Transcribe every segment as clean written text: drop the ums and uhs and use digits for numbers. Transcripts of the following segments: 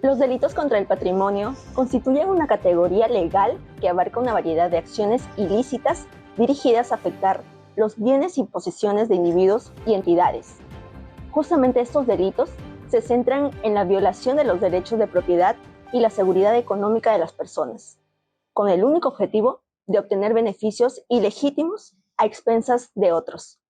Los delitos contra el patrimonio constituyen una categoría legal que abarca una variedad de acciones ilícitas dirigidas a afectar los bienes y posesiones de individuos y entidades. Justamente estos delitos se centran en la violación de los derechos de propiedad y la seguridad económica de las personas, con el único objetivo de obtener beneficios ilegítimos a expensas de otros.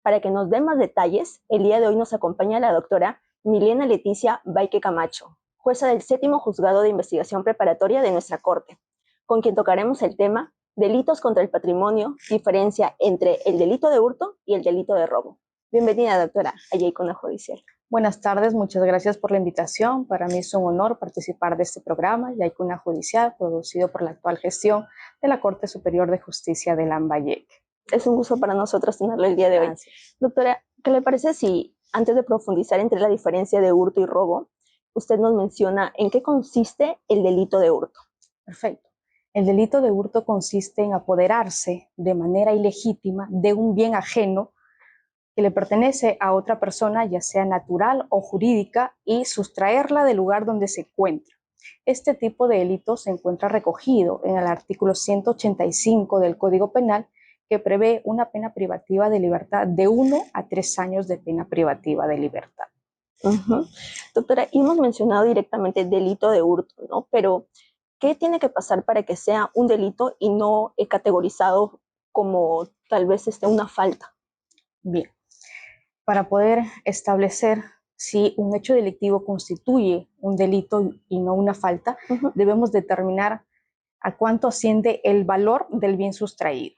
Para que nos dé más detalles, el día de hoy nos acompaña la doctora Milena Leticia Baike Camacho, jueza del 7º Juzgado de Investigación Preparatoria de nuestra Corte, con quien tocaremos el tema delitos contra el patrimonio, diferencia entre el delito de hurto y el delito de robo. Bienvenida, doctora, a Yaycuna Judicial. Buenas tardes, muchas gracias por la invitación. Para mí es un honor participar de este programa, Yaycuna Judicial, producido por la actual gestión de la Corte Superior de Justicia de Lambayeque. Es un gusto para nosotros tenerlo el día de hoy. Gracias. Doctora, ¿qué le parece si, antes de profundizar entre la diferencia de hurto y robo, usted nos menciona en qué consiste el delito de hurto? Perfecto. El delito de hurto consiste en apoderarse de manera ilegítima de un bien ajeno que le pertenece a otra persona, ya sea natural o jurídica, y sustraerla del lugar donde se encuentra. Este tipo de delito se encuentra recogido en el artículo 185 del Código Penal, que prevé una pena privativa de libertad de 1 a 3 años de pena privativa de libertad. Doctora, hemos mencionado directamente el delito de hurto, ¿no? Pero, ¿qué tiene que pasar para que sea un delito y no categorizado como tal vez una falta? Bien, para poder establecer si un hecho delictivo constituye un delito y no una falta, debemos determinar a cuánto asciende el valor del bien sustraído.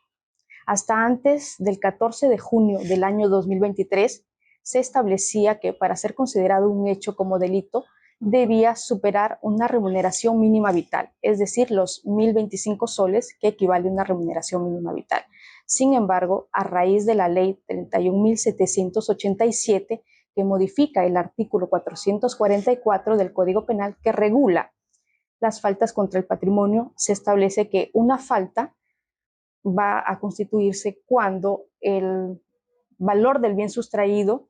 Hasta antes del 14 de junio del año 2023, se establecía que para ser considerado un hecho como delito, debía superar una remuneración mínima vital, es decir, los 1.025 soles, que equivale a una remuneración mínima vital. Sin embargo, a raíz de la ley 31.787, que modifica el artículo 444 del Código Penal, que regula las faltas contra el patrimonio, se establece que una falta va a constituirse cuando el valor del bien sustraído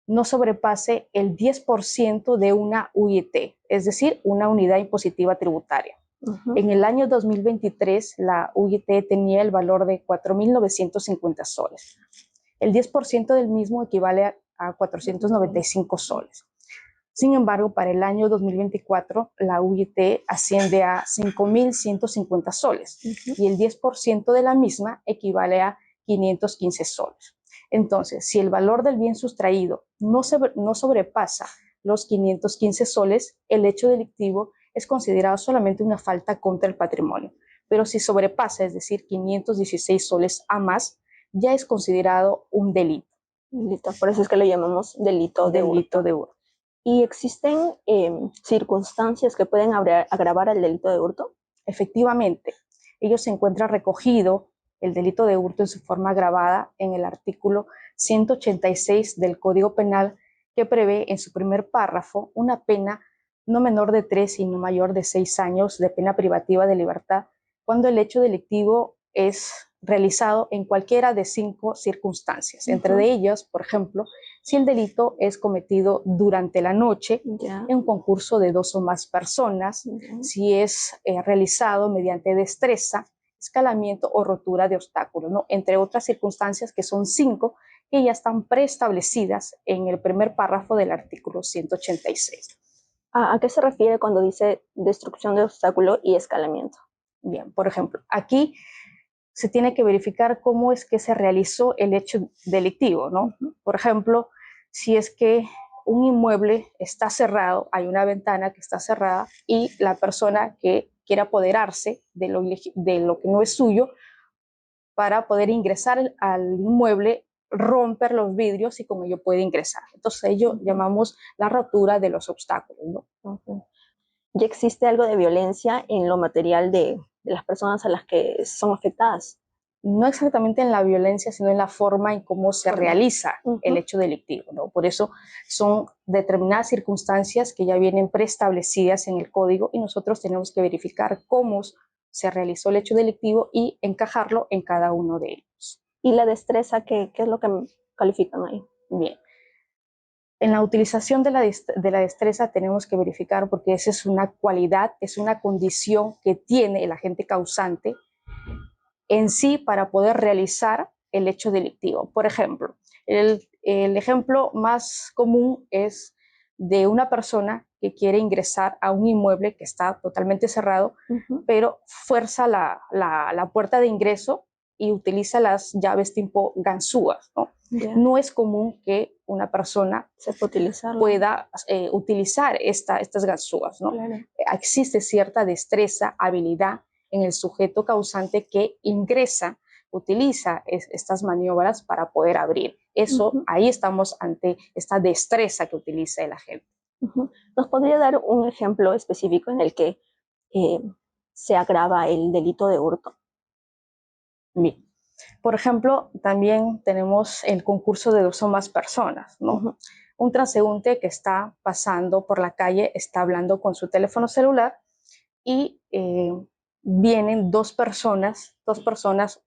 no sobrepase el 10% de una UIT, es decir, una unidad impositiva tributaria. En el año 2023, la UIT tenía el valor de 4.950 soles. El 10% del mismo equivale a 495 soles. Sin embargo, para el año 2024, la UIT asciende a 5.150 soles y el 10% de la misma equivale a 515 soles. Entonces, si el valor del bien sustraído no sobrepasa los 515 soles, el hecho delictivo es considerado solamente una falta contra el patrimonio. Pero si sobrepasa, es decir, 516 soles a más, ya es considerado un delito. Por eso es que lo llamamos delito de hurto. ¿Y existen circunstancias que pueden agravar el delito de hurto? Efectivamente, ello se encuentra recogido, el delito de hurto en su forma agravada, en el artículo 186 del Código Penal, que prevé en su primer párrafo una pena no menor de 3 y no mayor de 6 años de pena privativa de libertad cuando el hecho delictivo es realizado en cualquiera de 5 circunstancias. Entre de ellas, por ejemplo, si el delito es cometido durante la noche, en un concurso de 2 o más personas, si es realizado mediante destreza, escalamiento o rotura de obstáculos, ¿no? Entre otras circunstancias que son 5 que ya están preestablecidas en el primer párrafo del artículo 186. ¿A qué se refiere cuando dice destrucción de obstáculo y escalamiento? Bien, por ejemplo, aquí se tiene que verificar cómo es que se realizó el hecho delictivo, ¿no? Por ejemplo, si es que un inmueble está cerrado, hay una ventana que está cerrada y la persona que quiere apoderarse de lo que no es suyo, para poder ingresar al inmueble, romper los vidrios y con ello puede ingresar. Entonces, ello llamamos la rotura de los obstáculos, ¿no? ¿Ya existe algo de violencia en lo material de las personas a las que son afectadas? No exactamente en la violencia, sino en la forma en cómo se realiza el hecho delictivo, ¿no? Por eso son determinadas circunstancias que ya vienen preestablecidas en el código y nosotros tenemos que verificar cómo se realizó el hecho delictivo y encajarlo en cada uno de ellos. ¿Y la destreza, qué es lo que califican ahí? Bien. En la utilización de la destreza tenemos que verificar, porque esa es una cualidad, es una condición que tiene el agente causante en sí para poder realizar el hecho delictivo. Por ejemplo, el ejemplo más común es de una persona que quiere ingresar a un inmueble que está totalmente cerrado, pero fuerza la puerta de ingreso y utiliza las llaves tipo ganzúas, ¿no? No es común que una persona pueda utilizar estas ganzúas, ¿no? Claro. Existe cierta destreza, habilidad en el sujeto causante que ingresa, utiliza estas maniobras para poder abrir. Eso, ahí estamos ante esta destreza que utiliza el agente. ¿Nos podría dar un ejemplo específico en el que se agrava el delito de hurto? Bien. Por ejemplo, también tenemos el concurso de 2 o más personas, ¿no? Un transeúnte que está pasando por la calle, está hablando con su teléfono celular y vienen 2 personas,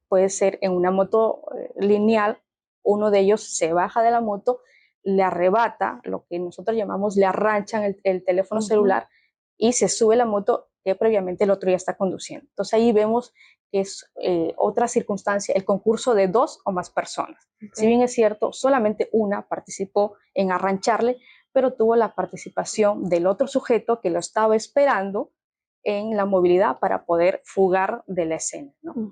puede ser en una moto lineal, uno de ellos se baja de la moto, le arrebata, lo que nosotros llamamos, le arranchan el teléfono celular y se sube la moto que previamente el otro ya está conduciendo. Entonces ahí vemos que es otra circunstancia, el concurso de 2 o más personas. Si bien es cierto, solamente una participó en arrancharle, pero tuvo la participación del otro sujeto que lo estaba esperando en la movilidad para poder fugar de la escena, ¿no?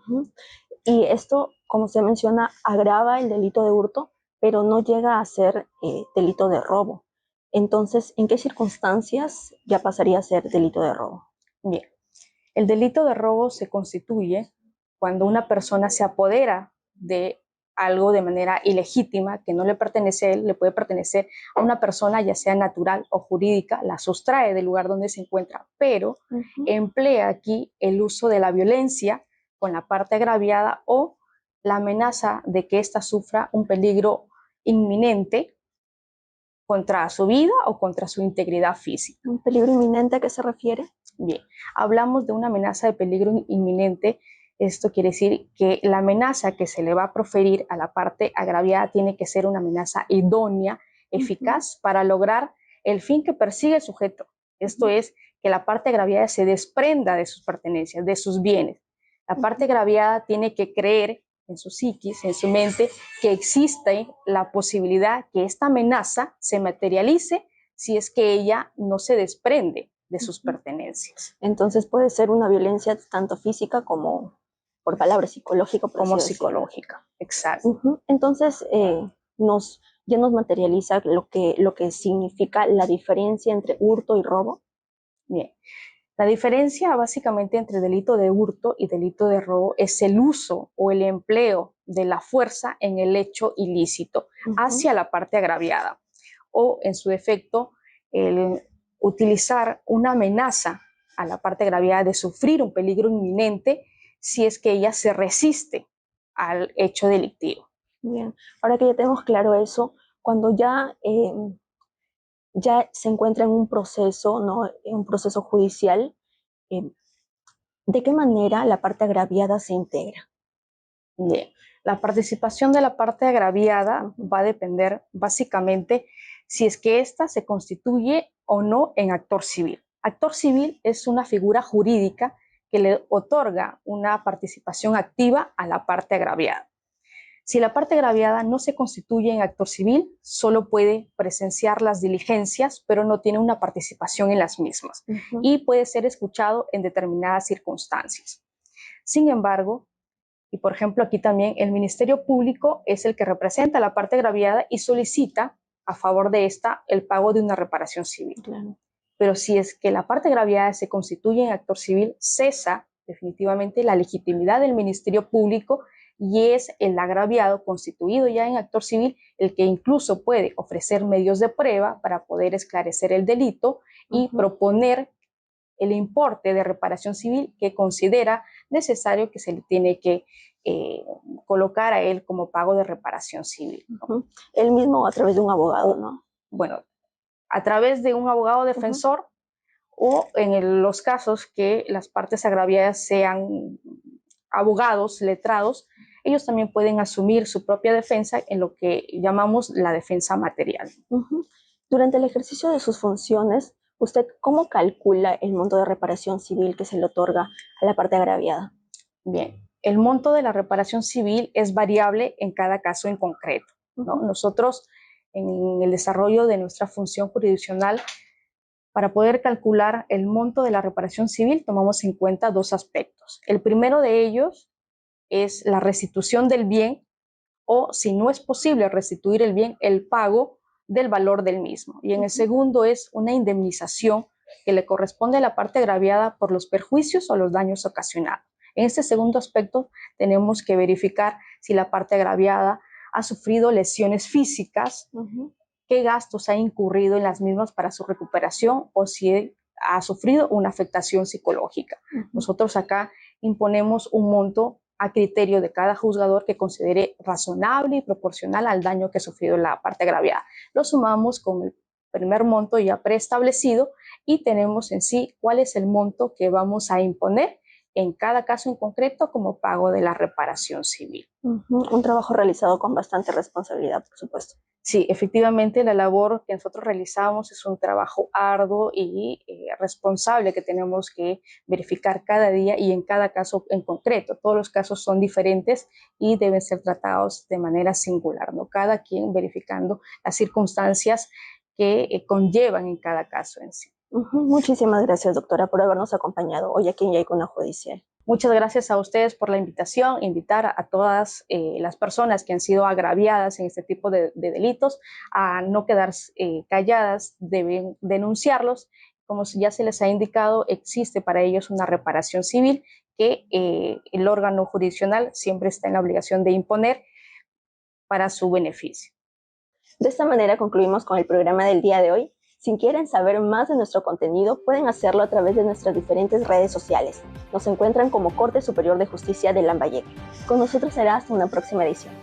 Y esto, como se menciona, agrava el delito de hurto, pero no llega a ser delito de robo. Entonces, ¿en qué circunstancias ya pasaría a ser delito de robo? Bien, el delito de robo se constituye cuando una persona se apodera de algo de manera ilegítima que no le pertenece a él, le puede pertenecer a una persona, ya sea natural o jurídica, la sustrae del lugar donde se encuentra, pero emplea aquí el uso de la violencia con la parte agraviada o la amenaza de que ésta sufra un peligro inminente contra su vida o contra su integridad física. ¿Un peligro inminente a qué se refiere? Bien, hablamos de una amenaza de peligro inminente. Esto quiere decir que la amenaza que se le va a proferir a la parte agraviada tiene que ser una amenaza idónea, eficaz, para lograr el fin que persigue el sujeto. Esto es, que la parte agraviada se desprenda de sus pertenencias, de sus bienes. La parte agraviada tiene que creer en su psiquis, en su mente, que existe la posibilidad que esta amenaza se materialice si es que ella no se desprende de sus pertenencias. Entonces puede ser una violencia tanto física como por palabra psicológica. Como psicológica, exacto. Entonces ya nos materializa lo que significa la diferencia entre hurto y robo. Bien, la diferencia básicamente entre delito de hurto y delito de robo es el uso o el empleo de la fuerza en el hecho ilícito hacia la parte agraviada o, en su defecto, el utilizar una amenaza a la parte agraviada de sufrir un peligro inminente si es que ella se resiste al hecho delictivo. Bien, ahora que ya tenemos claro eso, cuando ya se encuentra en un proceso, ¿no? En un proceso judicial, ¿de qué manera la parte agraviada se integra? Bien, la participación de la parte agraviada va a depender básicamente si es que ésta se constituye o no en actor civil. Actor civil es una figura jurídica que le otorga una participación activa a la parte agraviada. Si la parte agraviada no se constituye en actor civil, solo puede presenciar las diligencias, pero no tiene una participación en las mismas y puede ser escuchado en determinadas circunstancias. Sin embargo, y por ejemplo aquí también el Ministerio Público es el que representa a la parte agraviada y solicita a favor de esta el pago de una reparación civil. Claro. Pero si es que la parte agraviada se constituye en actor civil, cesa definitivamente la legitimidad del Ministerio Público y es el agraviado constituido ya en actor civil el que incluso puede ofrecer medios de prueba para poder esclarecer el delito y proponer el importe de reparación civil que considera necesario que se le tiene que colocar a él como pago de reparación civil, ¿no? Él mismo a través de un abogado, ¿no? Bueno, a través de un abogado defensor o en los casos que las partes agraviadas sean abogados letrados, ellos también pueden asumir su propia defensa en lo que llamamos la defensa material. Durante el ejercicio de sus funciones, ¿usted cómo calcula el monto de reparación civil que se le otorga a la parte agraviada? Bien, el monto de la reparación civil es variable en cada caso en concreto, ¿no? Nosotros, en el desarrollo de nuestra función jurisdiccional, para poder calcular el monto de la reparación civil, tomamos en cuenta dos aspectos. El primero de ellos es la restitución del bien, o si no es posible restituir el bien, el pago del valor del mismo. Y en el segundo es una indemnización que le corresponde a la parte agraviada por los perjuicios o los daños ocasionados. En este segundo aspecto tenemos que verificar si la parte agraviada ha sufrido lesiones físicas, qué gastos ha incurrido en las mismas para su recuperación o si ha sufrido una afectación psicológica. Nosotros acá imponemos un monto a criterio de cada juzgador que considere razonable y proporcional al daño que ha sufrido la parte agraviada. Lo sumamos con el primer monto ya preestablecido y tenemos en sí cuál es el monto que vamos a imponer en cada caso en concreto como pago de la reparación civil. Un trabajo realizado con bastante responsabilidad, por supuesto. Sí, efectivamente la labor que nosotros realizamos es un trabajo arduo y responsable que tenemos que verificar cada día y en cada caso en concreto. Todos los casos son diferentes y deben ser tratados de manera singular, ¿no? Cada quien verificando las circunstancias que conllevan en cada caso en sí. Muchísimas gracias, doctora, por habernos acompañado hoy aquí en Yaicuna Judicial. Muchas gracias a ustedes por la invitación, invitar a todas las personas que han sido agraviadas en este tipo de delitos a no quedar calladas, deben denunciarlos. Como ya se les ha indicado, existe para ellos una reparación civil que el órgano jurisdiccional siempre está en la obligación de imponer para su beneficio. De esta manera concluimos con el programa del día de hoy. Si quieren saber más de nuestro contenido, pueden hacerlo a través de nuestras diferentes redes sociales. Nos encuentran como Corte Superior de Justicia de Lambayeque. Con nosotros será hasta una próxima edición.